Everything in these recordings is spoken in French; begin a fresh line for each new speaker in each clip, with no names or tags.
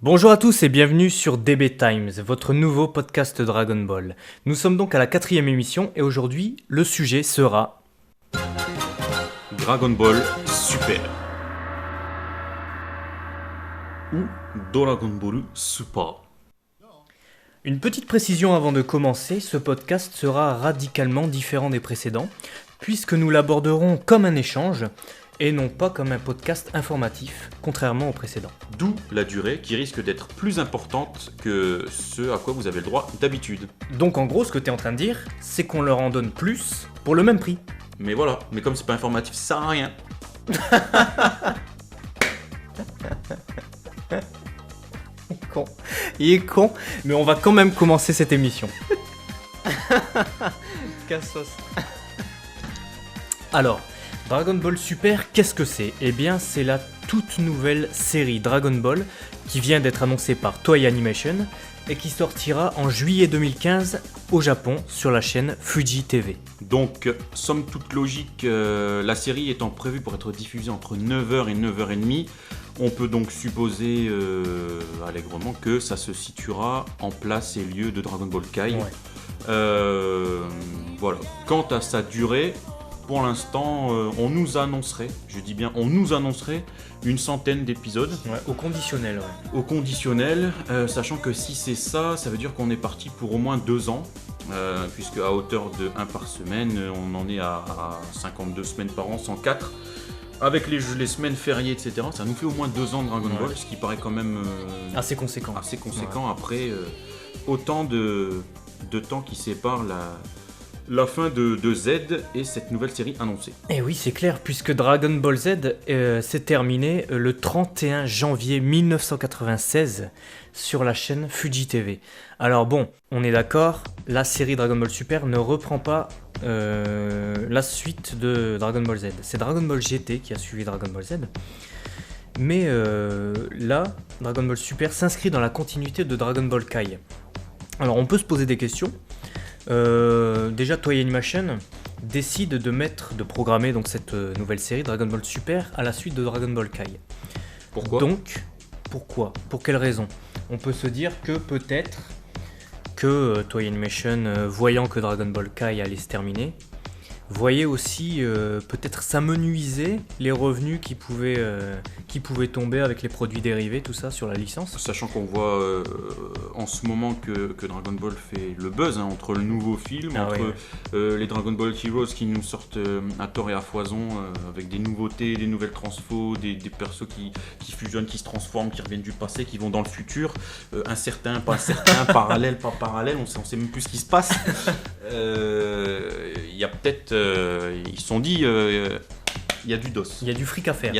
Bonjour à tous et bienvenue sur DB Times, votre nouveau podcast Dragon Ball. Nous sommes donc à la 4e émission et aujourd'hui, le sujet sera...
Dragon Ball Super ou Dragon Ball Super.
Une petite précision avant de commencer, ce podcast sera radicalement différent des précédents, puisque nous l'aborderons comme un échange et non pas comme un podcast informatif, contrairement aux précédents.
D'où la durée qui risque d'être plus importante que ce à quoi vous avez le droit d'habitude.
Donc en gros, ce que tu es en train de dire, c'est qu'on leur en donne plus pour le même prix.
Mais voilà, mais comme c'est pas informatif, ça sert à rien.
Il est con, mais on va quand même commencer cette émission. Cassos. Alors, Dragon Ball Super, qu'est-ce que c'est ? Eh bien, c'est la toute nouvelle série Dragon Ball qui vient d'être annoncée par Toei Animation et qui sortira en juillet 2015 au Japon sur la chaîne Fuji TV.
Donc, somme toute logique, la série étant prévue pour être diffusée entre 9h et 9h30, on peut donc supposer allègrement que ça se situera en place et lieu de Dragon Ball Kai.
Ouais.
Voilà. Quant à sa durée, pour l'instant, on nous annoncerait, je dis bien on nous annoncerait, une centaine d'épisodes.
Ouais, au conditionnel, ouais.
Au conditionnel, sachant que si c'est ça, ça veut dire qu'on est parti pour au moins 2 ans, puisque à hauteur de 1 par semaine, on en est à 52 semaines par an, 104. Avec les semaines fériées, etc., ça nous fait au moins 2 ans de Dragon Ball, ce qui paraît quand même
Assez conséquent.
Ouais. Après autant de temps qui sépare la fin de Z et cette nouvelle série annoncée.
Et oui, c'est clair, puisque Dragon Ball Z s'est terminé le 31 janvier 1996 sur la chaîne Fuji TV. Alors bon, on est d'accord, la série Dragon Ball Super ne reprend pas la suite de Dragon Ball Z. C'est Dragon Ball GT qui a suivi Dragon Ball Z. Mais là, Dragon Ball Super s'inscrit dans la continuité de Dragon Ball Kai. Alors on peut se poser des questions. Déjà Toei Animation décide de programmer donc cette nouvelle série Dragon Ball Super à la suite de Dragon Ball Kai.
Pourquoi ?
Donc, pourquoi ? Pour quelle raison ? On peut se dire que peut-être que Toei Animation, voyant que Dragon Ball Kai allait se terminer, voyait aussi peut-être s'amenuiser les revenus qui pouvaient tomber avec les produits dérivés, tout ça, sur la licence.
Sachant qu'on voit en ce moment que Dragon Ball fait le buzz entre le nouveau film, les Dragon Ball Heroes qui nous sortent à tort et à foison avec des nouveautés, des nouvelles transfos, des persos qui fusionnent, qui se transforment, qui reviennent du passé, qui vont dans le futur, incertain, pas incertain, parallèle, pas parallèle, on sait même plus ce qui se passe. Il y a peut-être, ils se sont dit, il y a du dos.
Il y a du fric à faire.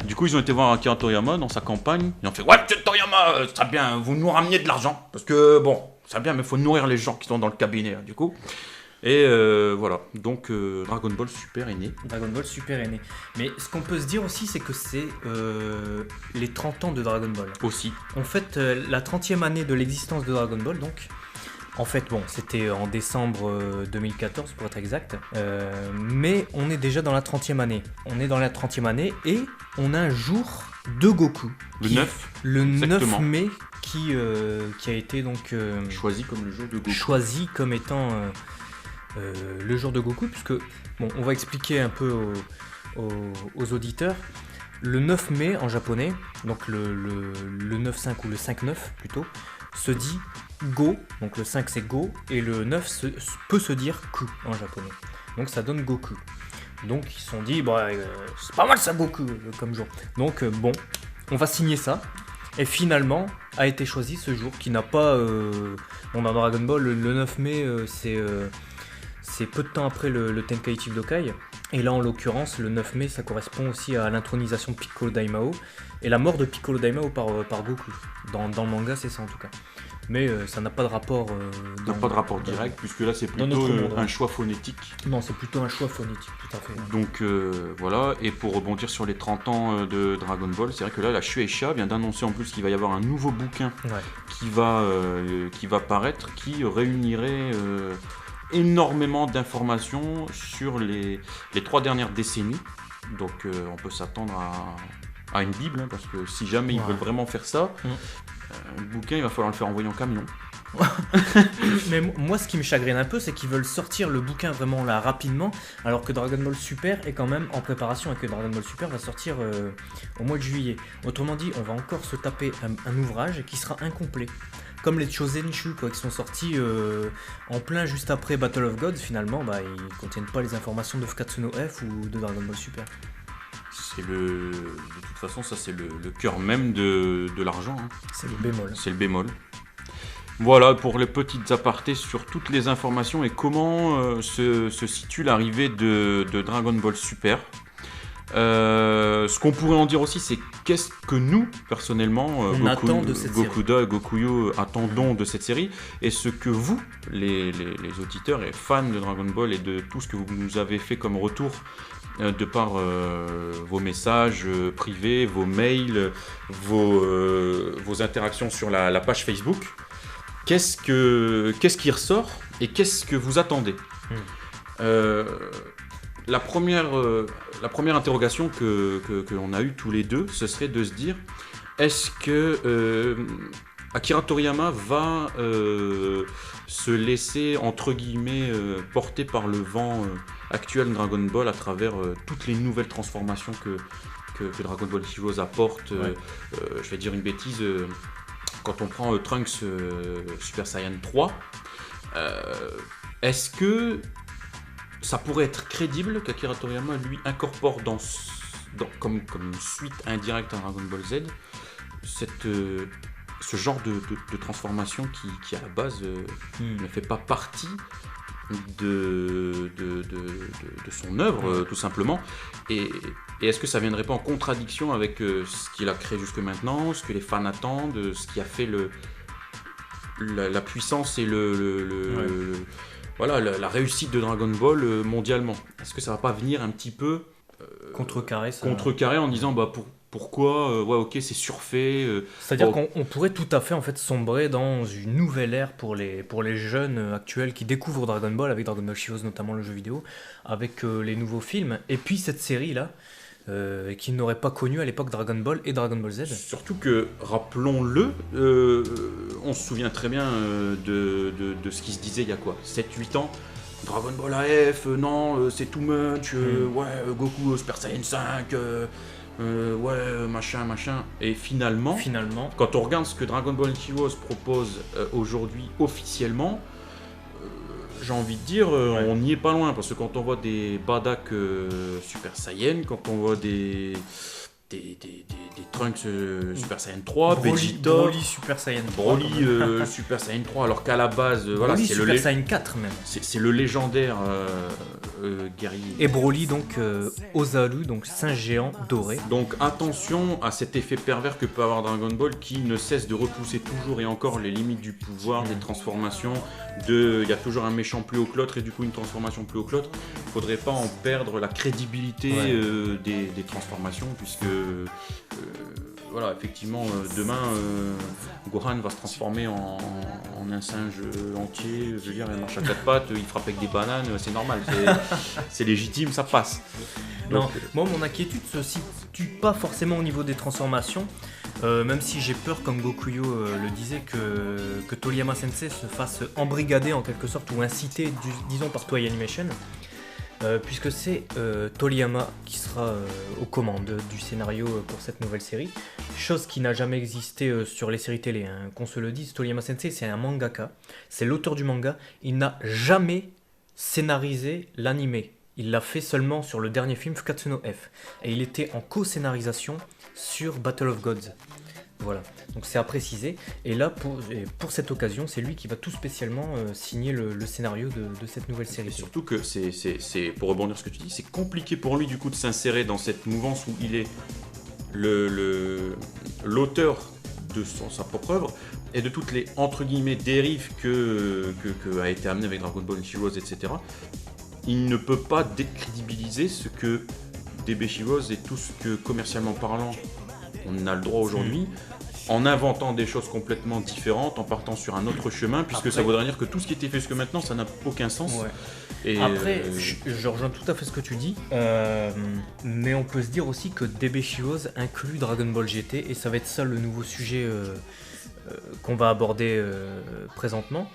Du coup, ils ont été voir Akira Toriyama dans sa campagne. Ils ont fait: ouais, monsieur Toriyama, ça serait bien, vous nous ramenez de l'argent. Parce que, bon, ça serait bien, mais il faut nourrir les gens qui sont dans le cabinet, du coup. Et voilà, donc Dragon Ball Super est né.
Dragon Ball Super est né. Mais ce qu'on peut se dire aussi, c'est que c'est les 30 ans de Dragon Ball.
Aussi.
En fait, la 30e année de l'existence de Dragon Ball, donc. En fait, bon, c'était en décembre 2014 pour être exact, mais on est déjà dans la 30e année. On est dans la 30e année et on a un jour de Goku.
Le 9
mai qui a été donc
choisi comme le jour de Goku.
Choisi comme étant le jour de Goku, puisque, bon, on va expliquer un peu aux auditeurs. Le 9 mai en japonais, donc le 9-5 ou le 5-9 plutôt, se dit Go, donc le 5 c'est Go, et le 9 peut se dire Ku en japonais. Donc ça donne Goku. Donc ils se sont dit, c'est pas mal ça Goku comme jour. Donc bon, on va signer ça. Et finalement a été choisi ce jour qui n'a pas... dans Dragon Ball, le 9 mai, c'est peu de temps après le Tenkaichi Budokai. Et là, en l'occurrence, le 9 mai, ça correspond aussi à l'intronisation de Piccolo Daimao et la mort de Piccolo Daimao par Goku. Dans le manga, c'est ça en tout cas. Mais ça n'a pas de rapport...
pas de rapport direct, puisque là, c'est plutôt un choix phonétique.
Non, c'est plutôt un choix phonétique, tout à fait.
Donc voilà, et pour rebondir sur les 30 ans de Dragon Ball, c'est vrai que là, la Shueisha vient d'annoncer en plus qu'il va y avoir un nouveau bouquin qui va paraître, qui réunirait... énormément d'informations sur les 3 dernières décennies. Donc on peut s'attendre à une Bible, hein, parce que si jamais ils veulent vraiment faire ça, le bouquin, il va falloir le faire envoyer en camion.
Mais moi, ce qui me chagrine un peu, c'est qu'ils veulent sortir le bouquin vraiment là rapidement, alors que Dragon Ball Super est quand même en préparation et que Dragon Ball Super va sortir au mois de juillet. Autrement dit, on va encore se taper un ouvrage qui sera incomplet. Comme les Chosenshu qui sont sortis en plein juste après Battle of Gods, finalement, ils contiennent pas les informations de Fukatsu no F ou de Dragon Ball Super.
De toute façon, ça c'est le cœur même de l'argent. Hein.
C'est le bémol.
C'est le bémol. Voilà pour les petites apartés sur toutes les informations et comment se situe l'arrivée de Dragon Ball Super. Ce qu'on pourrait en dire aussi, c'est qu'est-ce que nous, personnellement, Gokuda et Gokuyo, attendons de cette série, et ce que vous, les auditeurs et fans de Dragon Ball et de tout ce que vous nous avez fait comme retour de par vos messages privés, vos mails, vos interactions sur la page Facebook. Qu'est-ce qui ressort et qu'est-ce que vous attendez ? La première interrogation que l'on a eue tous les deux, ce serait de se dire, est-ce que Akira Toriyama va se laisser, entre guillemets, porter par le vent actuel de Dragon Ball à travers toutes les nouvelles transformations que Dragon Ball Heroes apporte. Je vais dire une bêtise, quand on prend Trunks Super Saiyan 3, est-ce que ça pourrait être crédible qu'Akira Toriyama lui incorpore comme suite indirecte à Dragon Ball Z ce genre de transformation qui à la base ne fait pas partie de son œuvre, tout simplement, et est-ce que ça viendrait pas en contradiction avec ce qu'il a créé jusque maintenant, ce que les fans attendent, ce qui a fait la puissance et la réussite de Dragon Ball mondialement? Est-ce que ça va pas venir un petit peu contrecarrer en disant pourquoi ok, c'est surfait.
C'est-à-dire qu'on pourrait tout à fait en fait sombrer dans une nouvelle ère pour les jeunes actuels qui découvrent Dragon Ball avec Dragon Ball Heroes, notamment le jeu vidéo, avec les nouveaux films, et puis cette série là qu'ils n'auraient pas connu à l'époque Dragon Ball et Dragon Ball Z.
Surtout que, rappelons-le, on se souvient très bien de ce qui se disait il y a 7-8 ans. Dragon Ball AF, non, c'est too much, Goku Super Saiyan 5, machin. Et finalement, quand on regarde ce que Dragon Ball Heroes propose aujourd'hui officiellement, j'ai envie de dire, on n'y est pas loin, parce que quand on voit des Bardock Super Saiyan, quand on voit des Trunks Super Saiyan 3, Vegeta,
Broly Super Saiyan 3,
Super Saiyan 3, alors qu'à la base,
c'est
Super
Saiyan 4 même.
C'est le légendaire guerrier.
Et Broly donc Ozaru, donc singe géant doré.
Donc attention à cet effet pervers que peut avoir Dragon Ball, qui ne cesse de repousser toujours et encore les limites du pouvoir, des transformations. Il y a toujours un méchant plus haut que l'autre et du coup une transformation plus haut que l'autre. Il faudrait pas en perdre la crédibilité des transformations, puisque effectivement demain Gohan va se transformer en un singe entier, je veux dire, il marche à quatre pattes, il frappe avec des bananes, c'est normal, c'est légitime, ça passe.
Donc, moi mon inquiétude se situe pas forcément au niveau des transformations, même si j'ai peur, comme Gokuyo le disait, que Toriyama Sensei se fasse embrigader en quelque sorte, ou inciter, disons, par Toei Animation. Puisque c'est Toriyama qui sera aux commandes du scénario pour cette nouvelle série, chose qui n'a jamais existé sur les séries télé, hein. Qu'on se le dise, Toriyama Sensei c'est un mangaka, c'est l'auteur du manga, il n'a jamais scénarisé l'animé, il l'a fait seulement sur le dernier film Fukatsu no F, et il était en co-scénarisation sur Battle of Gods. Voilà, donc c'est à préciser. Et là, pour cette occasion, c'est lui qui va tout spécialement signer le scénario de cette nouvelle série.
Et surtout que c'est pour rebondir sur ce que tu dis, c'est compliqué pour lui du coup de s'insérer dans cette mouvance où il est l'auteur de sa propre œuvre et de toutes les entre guillemets dérives que a été amené avec Dragon Ball Heroes, etc. Il ne peut pas décrédibiliser ce que DB Heroes et tout ce que commercialement parlant on a le droit aujourd'hui en inventant des choses complètement différentes, en partant sur un autre chemin, puisque ça voudrait dire que tout ce qui était fait jusque maintenant, ça n'a aucun sens.
Ouais.
Et
Après, je rejoins tout à fait ce que tu dis, mais on peut se dire aussi que DB Heroes inclut Dragon Ball GT, et ça va être ça le nouveau sujet qu'on va aborder présentement.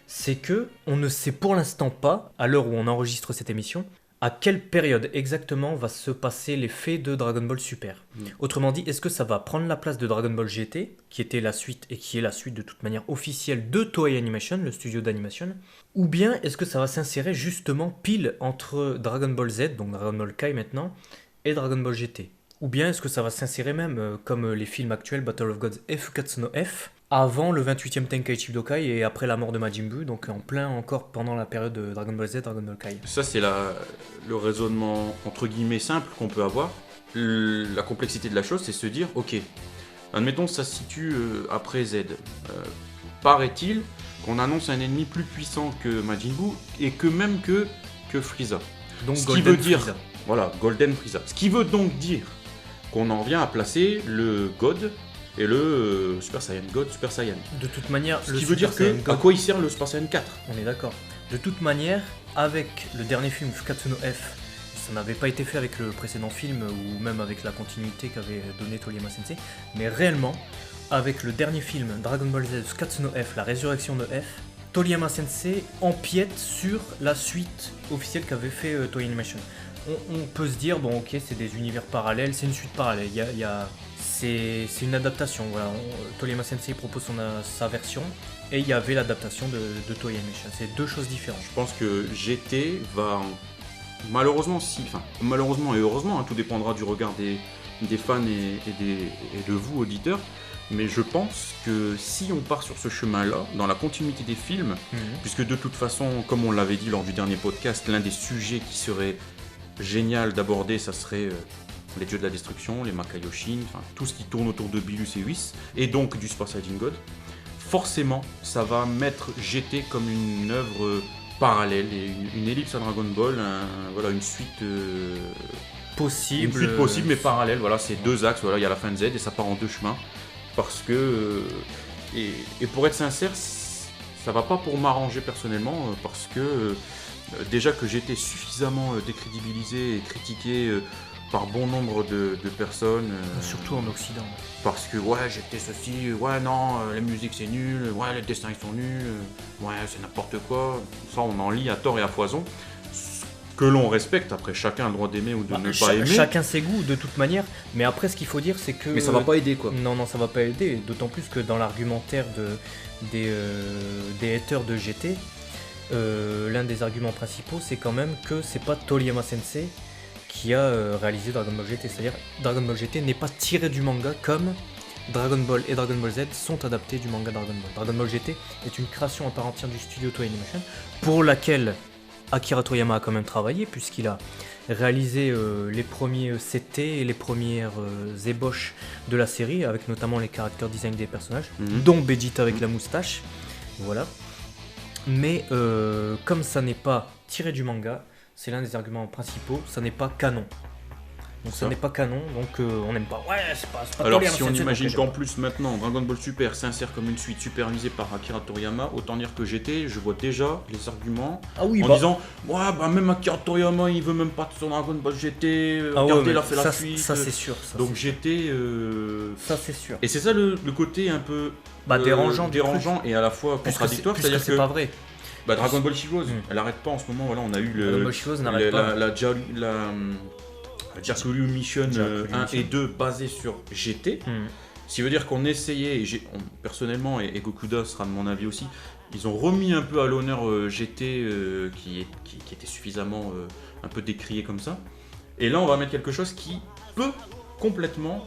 C'est que on ne sait pour l'instant pas, à l'heure où on enregistre cette émission, à quelle période exactement va se passer les faits de Dragon Ball Super. Autrement dit, est-ce que ça va prendre la place de Dragon Ball GT, qui était la suite et qui est la suite de toute manière officielle de Toei Animation, le studio d'animation, ou bien est-ce que ça va s'insérer justement pile entre Dragon Ball Z, donc Dragon Ball Kai maintenant, et Dragon Ball GT. Ou bien est-ce que ça va s'insérer même, comme les films actuels Battle of Gods et Fukatsu no F, avant le 28e Tenkaichi Budokai et après la mort de Majin Buu, donc en plein encore pendant la période de Dragon Ball Z, Dragon Ball Kai.
Ça, c'est le raisonnement entre guillemets simple qu'on peut avoir. La complexité de la chose, c'est se dire, ok, admettons ça se situe après Z. Paraît-il qu'on annonce un ennemi plus puissant que Majin Buu et que même que Frieza.
Donc
Ce
Golden
qui veut dire,
Frieza.
voilà, Golden Frieza. Ce qui veut donc dire qu'on en vient à placer le God et le Super Saiyan God, Super Saiyan.
De toute manière,
Ce
le
qui veut dire
Super
que
Saiyan
à
God,
quoi il sert le Super Saiyan 4
on est d'accord. De toute manière, avec le dernier film Fukatsu no F, ça n'avait pas été fait avec le précédent film ou même avec la continuité qu'avait donné Toriyama Sensei, mais réellement, avec le dernier film Dragon Ball Z Fukatsu no F, la résurrection de F, Toriyama Sensei empiète sur la suite officielle qu'avait fait Toei Animation. On peut se dire, bon ok, c'est des univers parallèles, c'est une suite parallèle, c'est une adaptation. Voilà. Toriyama Sensei propose sa version et il y avait l'adaptation de Toei Animation. C'est deux choses différentes.
Je pense que GT va malheureusement et heureusement, tout dépendra du regard des fans et de vous auditeurs, mais je pense que si on part sur ce chemin-là, dans la continuité des films, puisque de toute façon, comme on l'avait dit lors du dernier podcast, l'un des sujets qui serait génial d'aborder, ça serait les dieux de la destruction, les Makaioshin, enfin tout ce qui tourne autour de Bilus et Whis, et donc du Super Saiyan God. Forcément, ça va mettre GT comme une œuvre parallèle et une ellipse à Dragon Ball, voilà, une suite
Possible.
Une suite possible mais parallèle. Voilà, c'est deux axes. Voilà, il y a la fin de Z et ça part en deux chemins. Parce que et pour être sincère, ça va pas pour m'arranger personnellement parce que déjà que j'étais suffisamment décrédibilisé et critiqué par bon nombre de personnes.
Surtout en Occident.
Parce que ouais, j'étais ceci, ouais non, la musique c'est nul, ouais les dessins ils sont nuls, ouais c'est n'importe quoi. Ça on en lit à tort et à foison. Que l'on respecte, après chacun a le droit d'aimer ou de ne pas aimer.
Chacun ses goûts de toute manière, mais après ce qu'il faut dire c'est que...
Mais ça va pas aider quoi.
Non, ça va pas aider, d'autant plus que dans l'argumentaire des haters de GT, l'un des arguments principaux c'est quand même que c'est pas Toriyama Sensei qui a réalisé Dragon Ball GT, c'est-à-dire Dragon Ball GT n'est pas tiré du manga comme Dragon Ball et Dragon Ball Z sont adaptés du manga Dragon Ball. Dragon Ball GT est une création à part entière du studio Toei Animation pour laquelle Akira Toriyama a quand même travaillé puisqu'il a réalisé les premiers CT et les premières ébauches de la série avec notamment les caractère design des personnages, dont Vegeta avec la moustache, voilà. Mais comme ça n'est pas tiré du manga, c'est l'un des arguments principaux, ça n'est pas canon. Donc ça n'est pas canon, donc on n'aime pas. Ouais, c'est pas
alors si on imagine qu'en plus maintenant Dragon Ball Super s'insère comme une suite supervisée par Akira Toriyama, autant dire que GT, je vois déjà les arguments en disant ouais bah même Akira Toriyama il veut même pas de son Dragon Ball GT, regardez il a fait la suite.
Ça c'est sûr.
Donc GT
ça c'est sûr.
Et c'est ça le côté un peu
dérangeant
et à la la contradictoire,
c'est-à-dire que c'est pas vrai.
Bah, Dragon Ball Heroes, elle arrête pas en ce moment, voilà, on a eu
Dragon Ball Heroes n'arrête pas.
la Jakuru Mission 1 et 2 basée sur GT. Ce qui veut dire qu'on essayait, personnellement, et Gokuda sera de mon avis aussi, ils ont remis un peu à l'honneur GT qui était suffisamment un peu décrié comme ça. Et là, on va mettre quelque chose qui peut complètement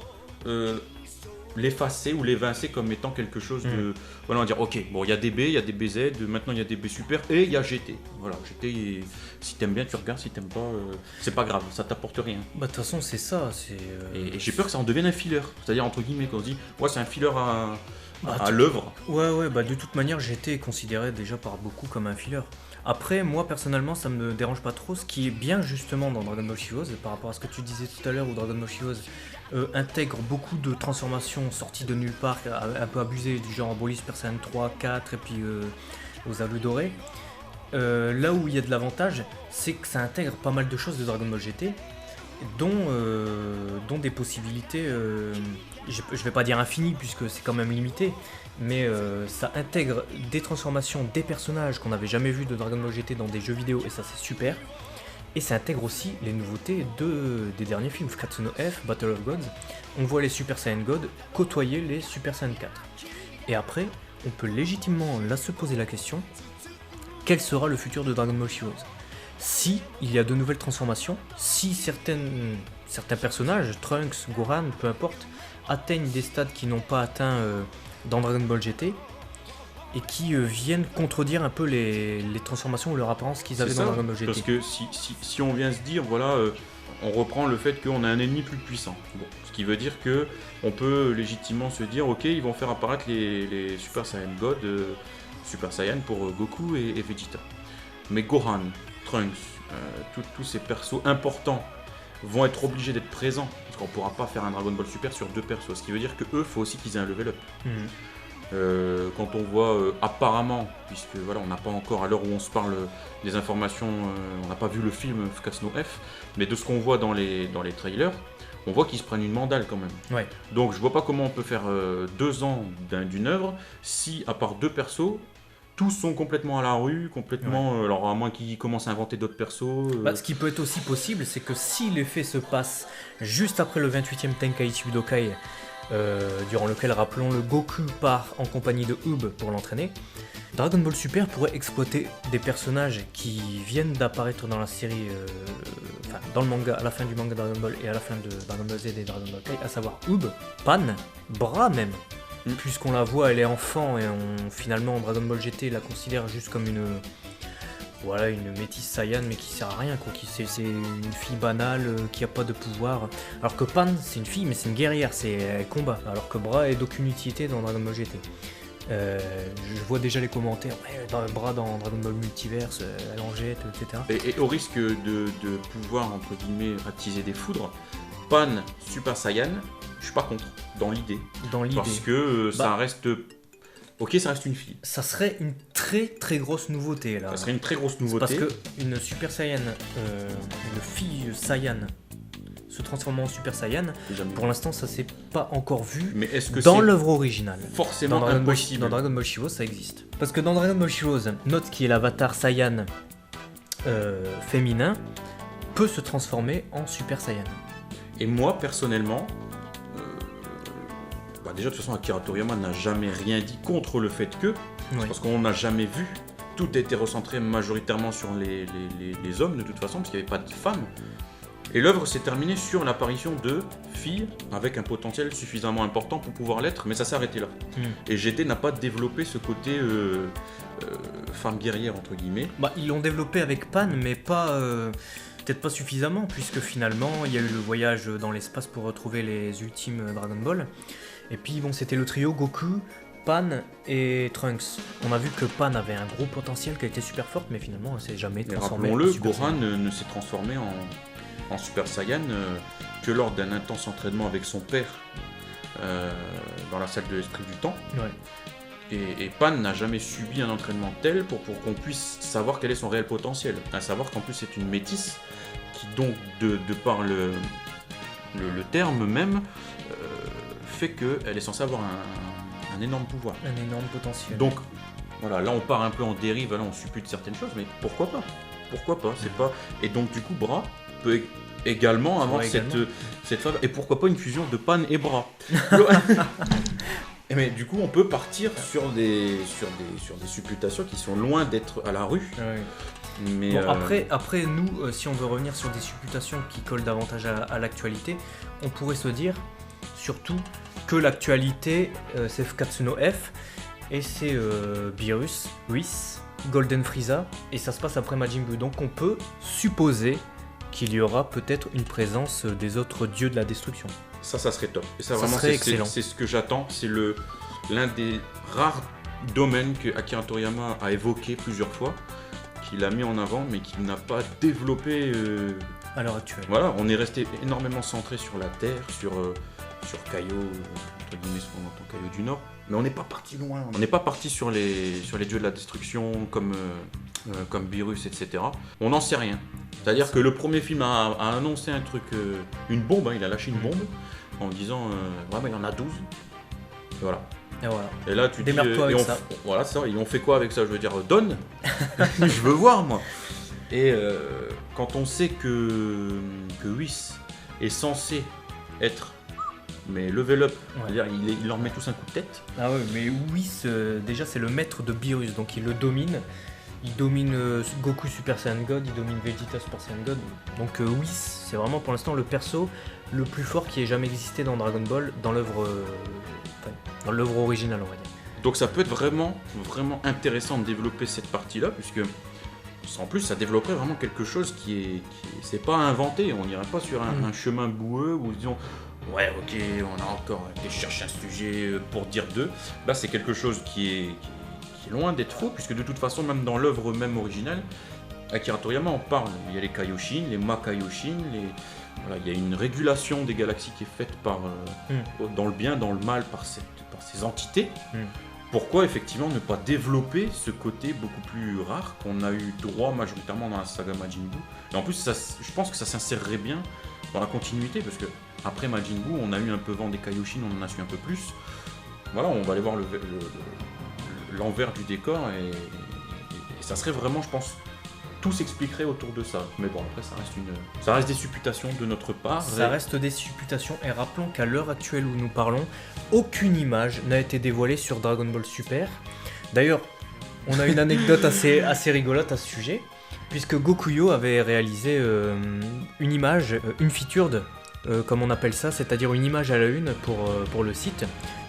l'effacer ou l'évincer comme étant quelque chose de... Voilà, on va dire, ok, bon, il y a des B, il y a des BZ, maintenant il y a des B Super, et il y a GT. Voilà, GT, si t'aimes bien, tu regardes, si t'aimes pas, c'est pas grave, ça t'apporte rien.
Bah, de toute façon, c'est ça,
Et j'ai peur que ça en devienne un filler, c'est-à-dire, entre guillemets, qu'on se dit, ouais, c'est un filler à l'œuvre.
Ouais, bah, de toute manière, GT est considéré déjà par beaucoup comme un filler. Après, moi personnellement, ça me dérange pas trop. Ce qui est bien justement dans Dragon Ball Heroes, par rapport à ce que tu disais tout à l'heure, où Dragon Ball Heroes intègre beaucoup de transformations sorties de nulle part, un peu abusées, du genre Broly Super Saiyan 3, 4 et puis aux Ableux Dorés. Là où il y a de l'avantage, c'est que ça intègre pas mal de choses de Dragon Ball GT, dont des possibilités, je vais pas dire infinies puisque c'est quand même limité, mais ça intègre des transformations des personnages qu'on n'avait jamais vus de Dragon Ball GT dans des jeux vidéo, et ça c'est super. Et ça intègre aussi les nouveautés des derniers films, Fukatsu no F, Battle of Gods. On voit les Super Saiyan God côtoyer les Super Saiyan 4. Et après, on peut légitimement là se poser la question, quel sera le futur de Dragon Ball Heroes ? Si il y a de nouvelles transformations, si certains personnages, Trunks, Gohan, peu importe, atteignent des stades qu'ils n'ont pas atteints dans Dragon Ball GT, et qui viennent contredire un peu les transformations ou leur apparence qu'ils avaient dans Dragon Ball GT.
Parce que si on vient se dire, voilà, on reprend le fait qu'on a un ennemi plus puissant. Bon, ce qui veut dire que on peut légitimement se dire, ok, ils vont faire apparaître les Super Saiyan God, Super Saiyan pour Goku et Vegeta. Mais Gohan, Trunks, tous ces persos importants vont être obligés d'être présents. Parce qu'on ne pourra pas faire un Dragon Ball Super sur 2 persos. Ce qui veut dire que eux, faut aussi qu'ils aient un level up. Quand on voit apparemment, puisque voilà, on n'a pas encore, à l'heure où on se parle des informations, on n'a pas vu le film Fukatsu no F, mais de ce qu'on voit dans les trailers, on voit qu'ils se prennent une mandale quand même.
Ouais.
Donc je vois pas comment on peut faire 2 ans d'une œuvre si, à part 2 persos, tous sont complètement à la rue, complètement. Alors à moins qu'ils commencent à inventer d'autres persos.
Ce qui peut être aussi possible, c'est que si les faits se passent juste après le 28e Tenkaichi Budokai, durant lequel, rappelons-le, Goku part en compagnie de Ub pour l'entraîner, Dragon Ball Super pourrait exploiter des personnages qui viennent d'apparaître dans la série, dans le manga, à la fin du manga Dragon Ball et à la fin de Dragon Ball Z et Dragon Ball Kai, à savoir Ub, Pan, Bra même. Puisqu'on la voit, elle est enfant et finalement Dragon Ball GT la considère juste comme une métisse Saiyan mais qui sert à rien, quoi. C'est une fille banale qui a pas de pouvoir. Alors que Pan, c'est une fille mais c'est une guerrière, elle combat. Alors que Bra est d'aucune utilité dans Dragon Ball GT. Je vois déjà les commentaires, Bra dans Dragon Ball Multiverse, elle en jette, etc.
Et au risque de pouvoir, entre guillemets, attiser des foudres, Pan Super Saiyan, je suis pas contre, dans l'idée. Parce que ça reste... Ok, ça reste une fille. Ça
serait une très très grosse nouveauté là.
Ça serait une très grosse nouveauté.
Parce que une Super Saiyan, une fille Saiyan se transformant en Super Saiyan, pour l'instant ça s'est pas encore vu.
Mais est-ce que
dans l'œuvre originale
forcément impossible.
Dans Dragon Ball Heroes ça existe. Parce que dans Dragon Ball Heroes, note qui est l'avatar Saiyan féminin peut se transformer en Super Saiyan.
Et moi personnellement, déjà de toute façon Akira Toriyama n'a jamais rien dit contre le fait que, parce qu'on n'a jamais vu, tout a été recentré majoritairement sur les hommes de toute façon, parce qu'il n'y avait pas de femmes. Et l'œuvre s'est terminée sur l'apparition de filles avec un potentiel suffisamment important pour pouvoir l'être, mais ça s'est arrêté là. Et GT n'a pas développé ce côté femme guerrière entre guillemets.
Ils l'ont développé avec Pan, mais peut-être pas suffisamment, puisque finalement il y a eu le voyage dans l'espace pour retrouver les ultimes Dragon Ball. Et puis c'était le trio Goku, Pan et Trunks. On a vu que Pan avait un gros potentiel, qu'elle était super forte, mais finalement elle s'est jamais transformée.
Rappelons-le, Gohan ne s'est transformé en Super Saiyan que lors d'un intense entraînement avec son père dans la salle de l'esprit du temps. Et Pan n'a jamais subi un entraînement tel pour qu'on puisse savoir quel est son réel potentiel. À savoir qu'en plus c'est une métisse qui donc de par le terme même fait qu'elle est censée avoir un énorme pouvoir.
Un énorme potentiel.
Donc voilà, là on part un peu en dérive, là on suppute certaines choses, mais pourquoi pas ? C'est pas... Et donc du coup Bra peut également avoir cette femme, et pourquoi pas une fusion de Pan et Bra. Mais du coup on peut partir sur des supputations qui sont loin d'être à la rue. Mais
après nous, si on veut revenir sur des supputations qui collent davantage à l'actualité, on pourrait se dire surtout que l'actualité c'est Fukatsu no F et c'est Beerus, Whis, Golden Frieza, et ça se passe après Majin Buu. Donc on peut supposer qu'il y aura peut-être une présence des autres dieux de la destruction.
Ça serait top. Et ça vraiment
serait excellent.
C'est ce que j'attends. C'est l'un des rares domaines que Akira Toriyama a évoqué plusieurs fois, qu'il a mis en avant, mais qu'il n'a pas développé
À l'heure actuelle.
Voilà, on est resté énormément centré sur la Terre, sur Caillot, entre guillemets, ce qu'on entend Caillot du Nord, mais on n'est pas parti loin. On n'est pas parti sur les dieux de la destruction comme Beerus, etc. On n'en sait rien. C'est-à-dire que le premier film a annoncé un truc, une bombe, hein, il a lâché une bombe en disant ouais, mais il y en a 12. Et voilà.
Et voilà.
Et là, tu
démerde-toi avec ça.
Voilà, c'est ça. Ils ont fait quoi avec ça? Je veux dire, donne. Je veux voir, moi. Et quand on sait que Whis est censé être level up, c'est-à-dire il leur met tous un coup de tête.
Ah ouais, mais Whis, déjà c'est le maître de Beerus, donc il le domine. Il domine Goku Super Saiyan God, il domine Vegeta Super Saiyan God. Donc Whis, c'est vraiment pour l'instant le perso le plus fort qui ait jamais existé dans Dragon Ball, dans l'œuvre originale, on va dire.
Donc ça peut être vraiment, vraiment intéressant de développer cette partie-là, puisque en plus ça développerait vraiment quelque chose qui c'est pas inventé. On n'irait pas sur un chemin boueux où disons ouais, ok, on a encore été chercher un sujet pour dire deux. Là, c'est quelque chose qui est loin d'être faux, puisque de toute façon, même dans l'œuvre même originale, Akira Toriyama en parle. Il y a les Kaioshin, les Ma-Kaioshin, voilà, il y a une régulation des galaxies qui est faite dans le bien, dans le mal, par ces entités. Pourquoi effectivement ne pas développer ce côté beaucoup plus rare qu'on a eu droit majoritairement dans la saga Majin Buu? Et en plus, je pense que ça s'insérerait bien dans la continuité, parce que après Majin Buu, on a eu un peu vent des Kaioshin, on en a su un peu plus. Voilà, on va aller voir l'envers du décor et ça serait vraiment, je pense, tout s'expliquerait autour de ça. Mais bon, après, ça reste des supputations de notre part.
Ça reste des supputations, et rappelons qu'à l'heure actuelle où nous parlons, aucune image n'a été dévoilée sur Dragon Ball Super. D'ailleurs, on a une anecdote assez rigolote à ce sujet, puisque Gokuyo avait réalisé une image, une featured, comme on appelle ça, c'est-à-dire une image à la une pour le site,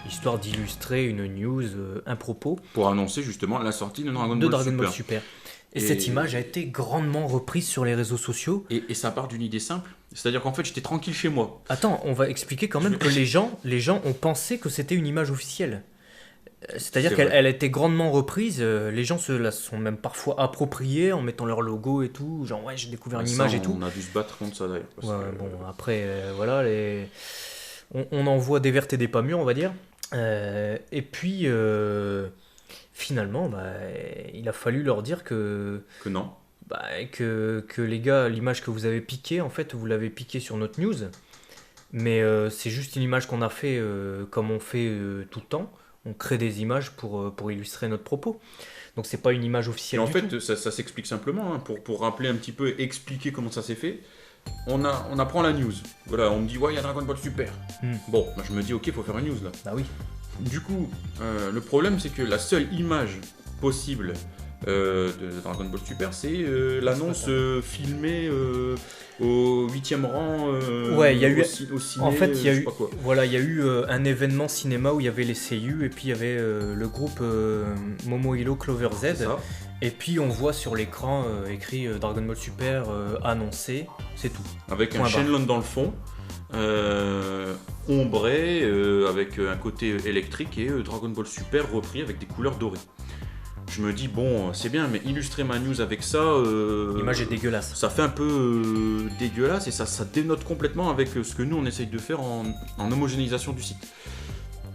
histoire d'illustrer une news, un propos.
Pour annoncer justement la sortie de Dragon Ball Super.
Et cette image a été grandement reprise sur les réseaux sociaux.
Et ça part d'une idée simple, c'est-à-dire qu'en fait j'étais tranquille chez moi.
Attends, on va expliquer quand même que les gens ont pensé que c'était une image officielle. C'est-à-dire qu'elle a été grandement reprise, les gens se la sont même parfois appropriés en mettant leur logo et tout, genre ouais j'ai découvert une image et tout.
On a dû se battre contre ça d'ailleurs.
Bon après voilà, on en voit des vertes et des pas mûres on va dire. Et puis finalement il a fallu leur dire que
non.
Que les gars, l'image que vous avez piquée en fait vous l'avez piquée sur notre news, mais c'est juste une image qu'on a fait comme on fait tout le temps. On crée des images pour illustrer notre propos. Donc c'est pas une image officielle.
Et en fait, ça s'explique simplement, hein, pour rappeler un petit peu, expliquer comment ça s'est fait. On apprend la news. Voilà, on me dit ouais, il y a Dragon Ball Super. Bon, je me dis ok, il faut faire une news là.
Bah oui.
Du coup, le problème c'est que la seule image possible de Dragon Ball Super, c'est l'annonce filmée au 8e rang
ouais, il y a eu
au ciné,
en fait il y a eu voilà, il y a eu un événement cinéma où il y avait les seiyuu et puis il y avait le groupe Momohiro Clover Z et puis on voit sur l'écran écrit Dragon Ball Super annoncé, c'est tout.
Avec un Shenlong dans le fond. Ombré avec un côté électrique et Dragon Ball Super repris avec des couleurs dorées. Je me dis bon c'est bien mais illustrer ma news avec ça
l'image est dégueulasse.
Ça fait un peu dégueulasse et ça dénote complètement avec ce que nous on essaye de faire en homogénéisation du site.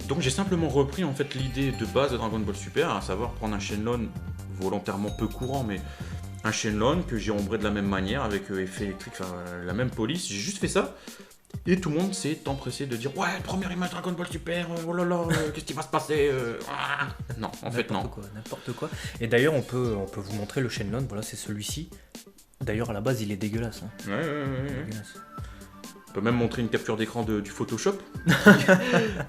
Donc j'ai simplement repris en fait l'idée de base de Dragon Ball Super, à savoir prendre un Shenlong volontairement peu courant mais un Shenlong que j'ai ombré de la même manière avec effet électrique, enfin la même police, j'ai juste fait ça. Et tout le monde s'est empressé de dire ouais, première image Dragon Ball Super, oh là là, qu'est-ce qui va se passer Non, en fait non.
N'importe quoi. Et d'ailleurs on peut vous montrer le Shenlong, voilà c'est celui-ci. D'ailleurs à la base il est dégueulasse. Hein.
Ouais. Dégueulasse. On peut même montrer une capture d'écran du Photoshop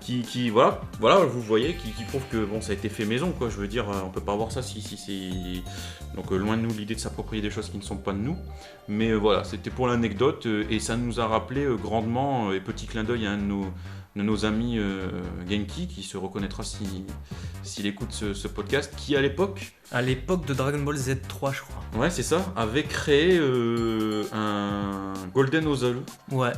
qui voilà, vous voyez, qui prouve que bon ça a été fait maison quoi. Je veux dire, on peut pas voir ça si c'est donc loin de nous l'idée de s'approprier des choses qui ne sont pas de nous. Mais voilà, c'était pour l'anecdote et ça nous a rappelé grandement et petit clin d'œil à un de nos amis Genki, qui se reconnaîtra s'il écoute ce podcast, qui à l'époque
de Dragon Ball Z3, je crois.
Ouais, c'est ça, avait créé un Golden Nozzle.
Ouais.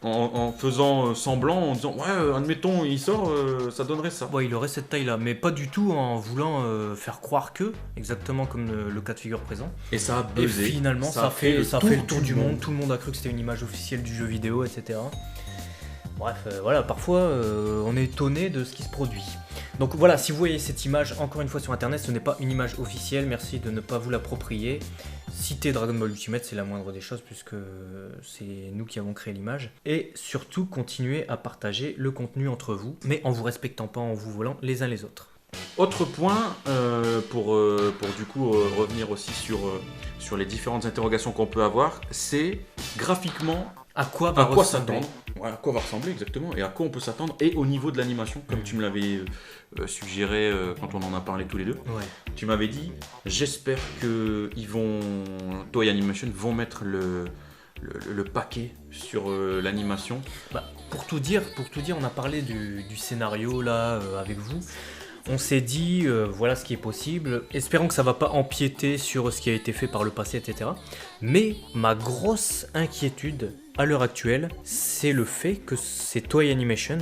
En faisant semblant, en disant ouais, admettons, il sort, ça donnerait ça.
Ouais, il aurait cette taille-là, mais pas du tout en voulant faire croire que, exactement comme le cas de figure présent.
Et ça a buzzé.
Et finalement, ça fait le tour du monde. Tout le monde a cru que c'était une image officielle du jeu vidéo, etc. Bref, voilà, parfois on est étonné de ce qui se produit. Donc voilà, si vous voyez cette image encore une fois sur internet, ce n'est pas une image officielle, merci de ne pas vous l'approprier. Citez Dragon Ball Ultimate, c'est la moindre des choses puisque c'est nous qui avons créé l'image. Et surtout, continuez à partager le contenu entre vous, mais en vous respectant pas, en vous volant les uns les autres.
Autre point, pour du coup revenir aussi sur les différentes interrogations qu'on peut avoir, c'est graphiquement
à quoi
s'attendre. Ouais, à quoi va ressembler exactement et à quoi on peut s'attendre, et au niveau de l'animation, comme tu me l'avais suggéré quand on en a parlé tous les deux.
Ouais.
Tu m'avais dit, j'espère que Toei Animation vont mettre le paquet sur l'animation.
Pour tout dire, on a parlé du scénario là avec vous. On s'est dit, voilà ce qui est possible, espérons que ça va pas empiéter sur ce qui a été fait par le passé, etc. Mais ma grosse inquiétude à l'heure actuelle, c'est le fait que c'est Toei Animation,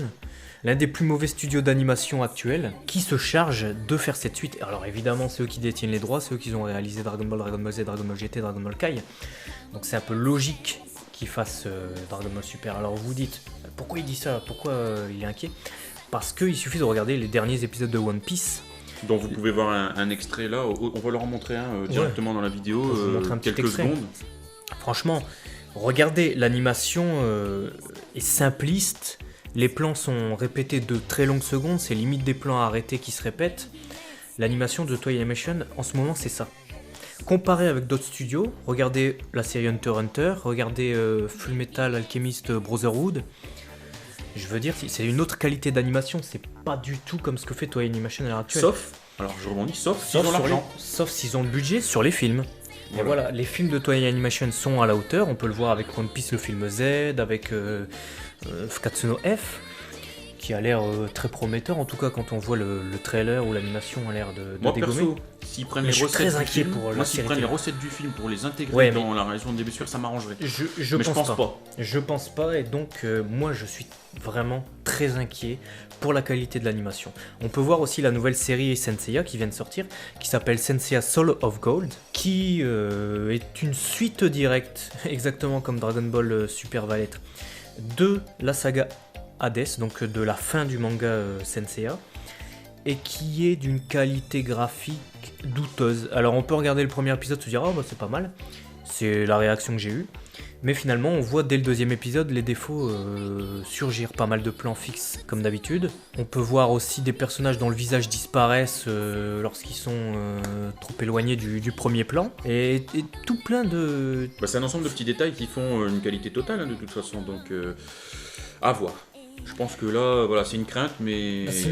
l'un des plus mauvais studios d'animation actuels, qui se charge de faire cette suite. Alors évidemment, c'est eux qui détiennent les droits, c'est eux qui ont réalisé Dragon Ball, Dragon Ball Z, Dragon Ball GT, Dragon Ball Kai. Donc c'est un peu logique qu'ils fassent Dragon Ball Super. Alors vous dites, pourquoi il dit ça ? Pourquoi il est inquiet ? Parce qu'il suffit de regarder les derniers épisodes de One Piece.
Donc vous pouvez voir un extrait là, on va leur en montrer un directement dans la vidéo, quelques secondes.
Franchement, regardez, l'animation est simpliste, les plans sont répétés de très longues secondes, c'est limite des plans arrêtés qui se répètent. L'animation de Toei Animation, en ce moment, c'est ça. Comparé avec d'autres studios, regardez la série Hunter x Hunter, regardez Fullmetal Alchemist Brotherhood. Je veux dire, c'est une autre qualité d'animation, c'est pas du tout comme ce que fait Toei Animation à l'heure actuelle.
Sauf s'ils ont l'argent.
Sauf s'ils ont le budget sur les films. Et voilà, les films de Toei Animation sont à la hauteur, on peut le voir avec One Piece, le film Z, avec Katsuno F, qui a l'air très prometteur, en tout cas quand on voit le trailer ou l'animation a l'air de
moi,
dégommer.
Perso, s'ils prennent les recettes du film,
prennent
les recettes du film pour les intégrer dans la réalisation de début sûr, ça m'arrangerait.
Je pense pas. Je pense pas, et donc moi je suis vraiment très inquiet pour la qualité de l'animation. On peut voir aussi la nouvelle série Senseiya qui vient de sortir, qui s'appelle Senseiya Soul of Gold, qui est une suite directe, exactement comme Dragon Ball Super va l'être, de la saga Hades, donc de la fin du manga Senseiya, et qui est d'une qualité graphique douteuse. Alors on peut regarder le premier épisode et se dire oh bah c'est pas mal, c'est la réaction que j'ai eue, mais finalement on voit dès le deuxième épisode les défauts surgir, pas mal de plans fixes comme d'habitude. On peut voir aussi des personnages dont le visage disparaissent lorsqu'ils sont trop éloignés du premier plan, et tout plein de...
c'est un ensemble de petits détails qui font une qualité totale de toute façon, donc à voir. Je pense que là, voilà, c'est une crainte, mais...
C'est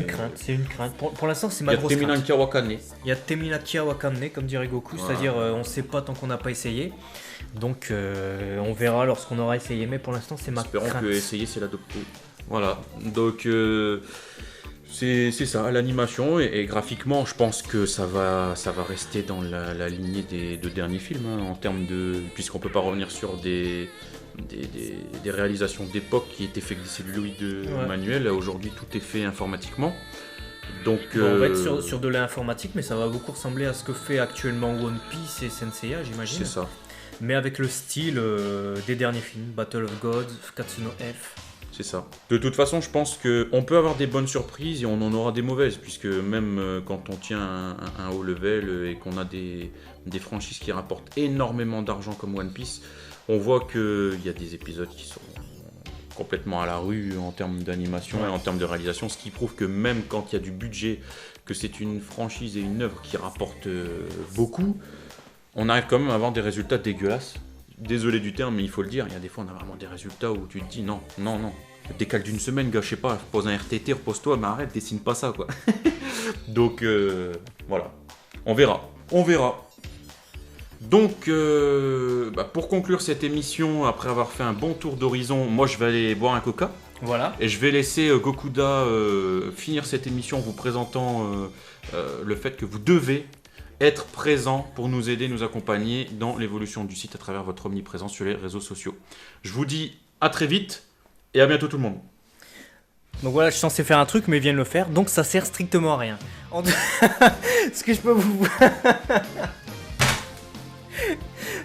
une crainte. Pour l'instant, c'est ma grosse crainte. Il y a Teminaki Wakane, comme dirait Goku, voilà. C'est-à-dire on sait pas tant qu'on n'a pas essayé. Donc on verra lorsqu'on aura essayé, mais pour l'instant, c'est ma crainte.
Espérons que essayer, c'est l'adopter. Voilà, donc c'est ça, l'animation, et graphiquement, je pense que ça va rester dans la lignée des deux derniers films, hein, en termes de... Puisqu'on peut pas revenir sur des réalisations d'époque qui étaient faites avec des celluloïdes manuels. Aujourd'hui, tout est fait informatiquement. Donc,
on va être sur de l'informatique, mais ça va beaucoup ressembler à ce que fait actuellement One Piece et Senseiya, j'imagine.
C'est ça.
Mais avec le style des derniers films, Battle of Gods, Katsuno F.
C'est ça. De toute façon, je pense qu'on peut avoir des bonnes surprises et on en aura des mauvaises, puisque même quand on tient un haut level et qu'on a des franchises qui rapportent énormément d'argent comme One Piece, on voit qu'il y a des épisodes qui sont complètement à la rue en termes d'animation et en termes de réalisation, ce qui prouve que même quand il y a du budget, que c'est une franchise et une œuvre qui rapporte beaucoup, on arrive quand même à avoir des résultats dégueulasses. Désolé du terme, mais il faut le dire, il y a des fois on a vraiment des résultats où tu te dis non. Décale d'une semaine, gars, je sais pas, pose un RTT, repose-toi, mais arrête, dessine pas ça, quoi. Donc, voilà. On verra. Donc, pour conclure cette émission, après avoir fait un bon tour d'horizon, moi je vais aller boire un coca.
Voilà.
Et je vais laisser Gokuda finir cette émission en vous présentant le fait que vous devez être présent pour nous aider, nous accompagner dans l'évolution du site à travers votre omniprésence sur les réseaux sociaux. Je vous dis à très vite et à bientôt tout le monde.
Donc voilà, je suis censé faire un truc, mais il vient de le faire, donc ça sert strictement à rien. Ce que je peux vous...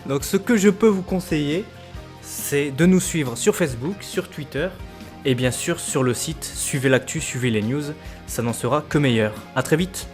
Donc ce que je peux vous conseiller, c'est de nous suivre sur Facebook, sur Twitter, et bien sûr sur le site. Suivez l'actu, suivez les news, ça n'en sera que meilleur. À très vite.